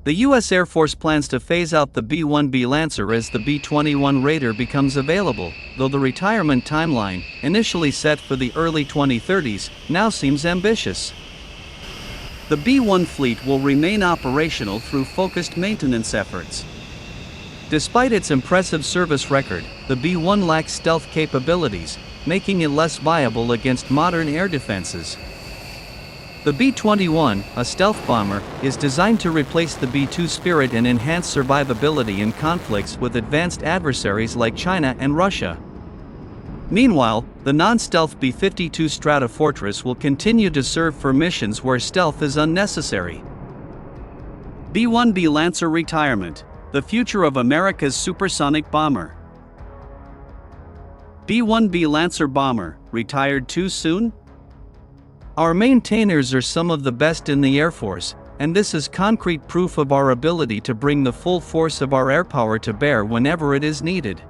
The U.S. Air Force plans to phase out the B-1B Lancer as the B-21 Raider becomes available, though the retirement timeline, initially set for the early 2030s, now seems ambitious. The B-1 fleet will remain operational through focused maintenance efforts. Despite its impressive service record, the B-1 lacks stealth capabilities, making it less viable against modern air defenses. The B-21, a stealth bomber, is designed to replace the B-2 Spirit and enhance survivability in conflicts with advanced adversaries like China and Russia. Meanwhile, the non-stealth B-52 Stratofortress will continue to serve for missions where stealth is unnecessary. B-1B Lancer retirement: the future of America's supersonic bomber. B-1B Lancer bomber, retired too soon? Our maintainers are some of the best in the Air Force, and this is concrete proof of our ability to bring the full force of our air power to bear whenever it is needed.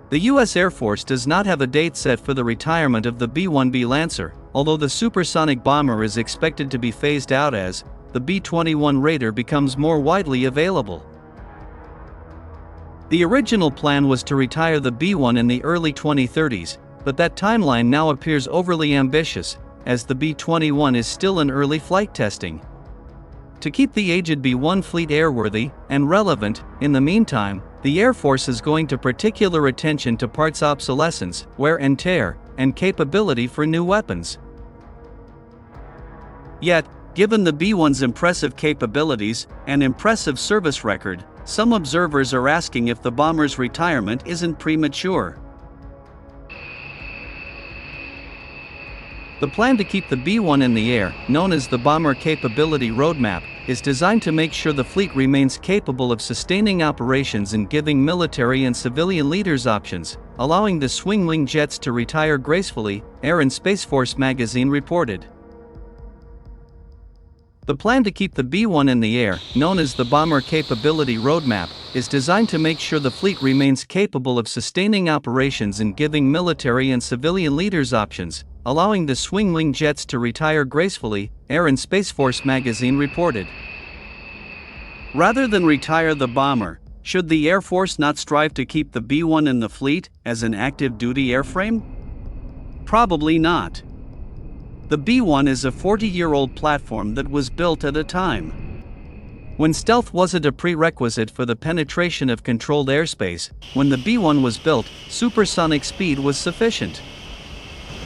The U.S. Air Force does not have a date set for the retirement of the B-1B Lancer, although the supersonic bomber is expected to be phased out as the B-21 Raider becomes more widely available. The original plan was to retire the B-1 in the early 2030s, but that timeline now appears overly ambitious, as the B-21 is still in early flight testing. To keep the aged B-1 fleet airworthy and relevant, in the meantime, the Air Force is going to particular attention to parts obsolescence, wear and tear, and capability for new weapons. Yet, given the B-1's impressive capabilities and impressive service record, some observers are asking if the bomber's retirement isn't premature. The plan to keep the B-1 in the air, known as the Bomber Capability Roadmap, is designed to make sure the fleet remains capable of sustaining operations and giving military and civilian leaders options, allowing the swing-wing jets to retire gracefully, Air and Space Force magazine reported. The plan to keep the B-1 in the air, known as the Bomber Capability Roadmap, is designed to make sure the fleet remains capable of sustaining operations and giving military and civilian leaders options, allowing the swing-wing jets to retire gracefully, Air and Space Force magazine reported. Rather than retire the bomber, should the Air Force not strive to keep the B-1 in the fleet as an active-duty airframe? Probably not. The B-1 is a 40-year-old platform that was built at a time when stealth wasn't a prerequisite for the penetration of controlled airspace. When the B-1 was built, supersonic speed was sufficient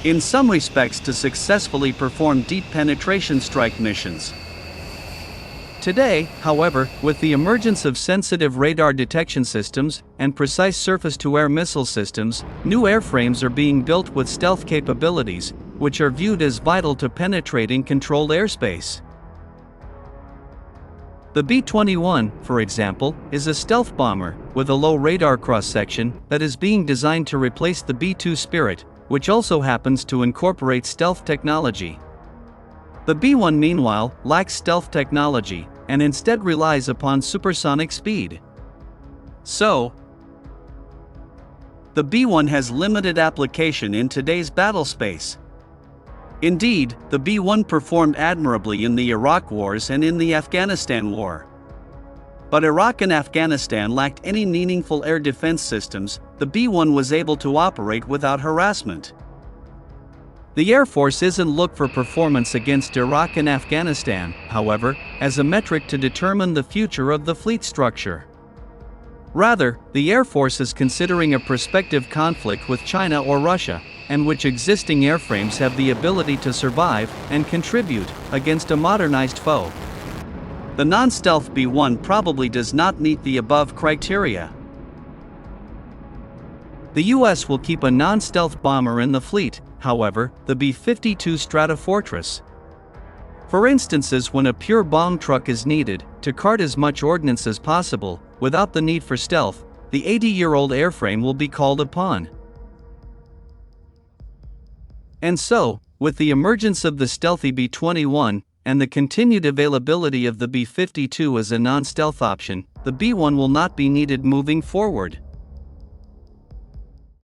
in some respects to successfully perform deep penetration strike missions. Today, however, with the emergence of sensitive radar detection systems and precise surface-to-air missile systems, new airframes are being built with stealth capabilities, which are viewed as vital to penetrating controlled airspace. The B-21, for example, is a stealth bomber with a low radar cross-section that is being designed to replace the B-2 Spirit, which also happens to incorporate stealth technology. The B-1, meanwhile, lacks stealth technology and instead relies upon supersonic speed. So, the B-1 has limited application in today's battle space. Indeed, the B-1 performed admirably in the Iraq Wars and in the Afghanistan War. But Iraq and Afghanistan lacked any meaningful air defense systems. The B-1 was able to operate without harassment. The Air Force isn't looking for performance against Iraq and Afghanistan, however, as a metric to determine the future of the fleet structure. Rather, the Air Force is considering a prospective conflict with China or Russia, and which existing airframes have the ability to survive and contribute against a modernized foe. The non-stealth B-1 probably does not meet the above criteria. The U.S. will keep a non-stealth bomber in the fleet, however, the B-52 Stratofortress. For instances when a pure bomb truck is needed to cart as much ordnance as possible, without the need for stealth, the 80-year-old airframe will be called upon. And so, with the emergence of the stealthy B-21, and the continued availability of the B-52 as a non-stealth option, the B-1 will not be needed moving forward.